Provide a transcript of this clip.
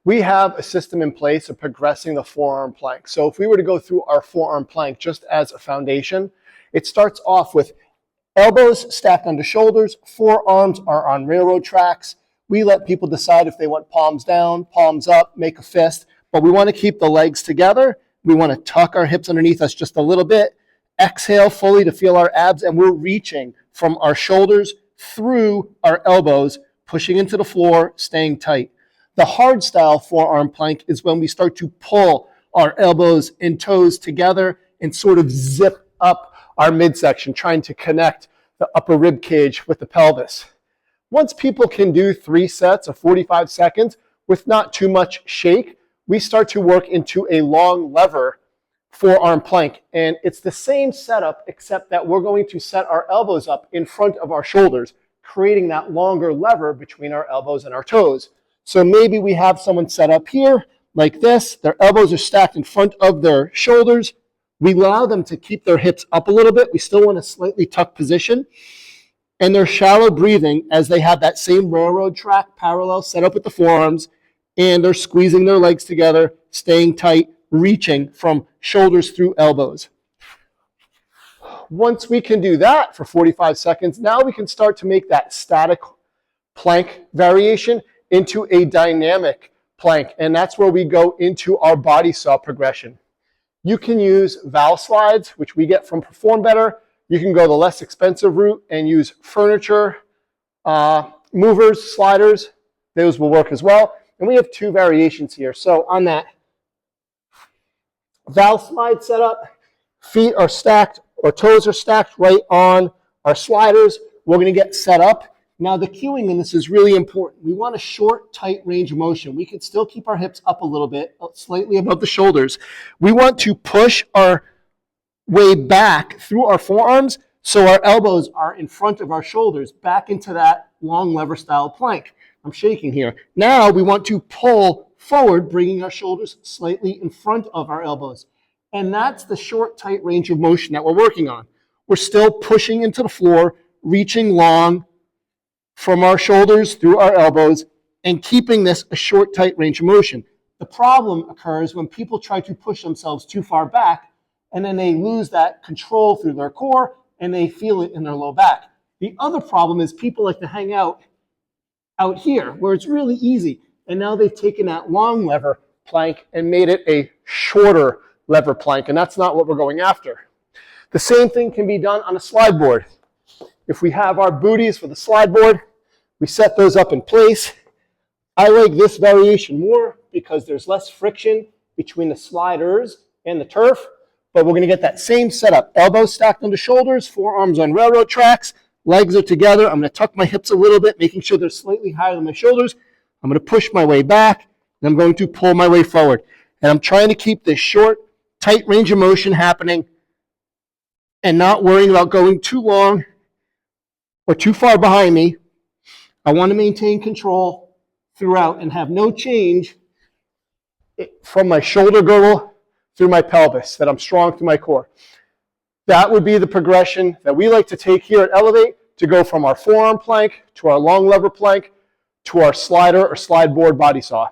we have a system in place of progressing the forearm plank. So if we were to go through our forearm plank just as a foundation, it starts off with elbows stacked under shoulders, forearms are on railroad tracks. We let people decide if they want palms down, palms up, make a fist, but we want to keep the legs together. We want to tuck our hips underneath us just a little bit. Exhale fully to feel our abs, and we're reaching from our shoulders through our elbows, pushing into the floor, staying tight. The hard style forearm plank is when we start to pull our elbows and toes together and sort of zip up our midsection, trying to connect the upper rib cage with the pelvis. Once people can do 3 sets of 45 seconds with not too much shake, we start to work into a long lever forearm plank. And it's the same setup, except that we're going to set our elbows up in front of our shoulders, creating that longer lever between our elbows and our toes. So maybe we have someone set up here like this. Their elbows are stacked in front of their shoulders. We allow them to keep their hips up a little bit. We still want a slightly tucked position. And they're shallow breathing as they have that same railroad track parallel set up with the forearms. And they're squeezing their legs together, staying tight, reaching from shoulders through elbows. Once we can do that for 45 seconds, now we can start to make that static plank variation into a dynamic plank. And that's where we go into our body saw progression. You can use valve slides, which we get from Perform Better. You can go the less expensive route and use furniture, movers, sliders. Those will work as well. And we have 2 variations here. So on that valve slide setup, feet are stacked or toes are stacked right on our sliders. We're going to get set up. Now the cueing in this is really important. We want a short, tight range of motion. We can still keep our hips up a little bit, slightly above the shoulders. We want to push our way back through our forearms so our elbows are in front of our shoulders, back into that long lever style plank. I'm shaking here. Now we want to pull forward, bringing our shoulders slightly in front of our elbows. And that's the short, tight range of motion that we're working on. We're still pushing into the floor, reaching long from our shoulders through our elbows, and keeping this a short, tight range of motion. The problem occurs when people try to push themselves too far back, and then they lose that control through their core, and they feel it in their low back. The other problem is people like to hang out here, where it's really easy. And now they've taken that long lever plank and made it a shorter lever plank, and that's not what we're going after. The same thing can be done on a slide board. If we have our booties for the slide board, we set those up in place. I like this variation more because there's less friction between the sliders and the turf, but we're going to get that same setup. Elbows stacked under shoulders, forearms on railroad tracks, legs are together. I'm going to tuck my hips a little bit, making sure they're slightly higher than my shoulders. I'm going to push my way back, and I'm going to pull my way forward. And I'm trying to keep this short, tight range of motion happening and not worrying about going too long or too far behind me. I want to maintain control throughout and have no change from my shoulder girdle through my pelvis, that I'm strong through my core. That would be the progression that we like to take here at Elevate, to go from our forearm plank to our long lever plank to our slider or slide board body saw.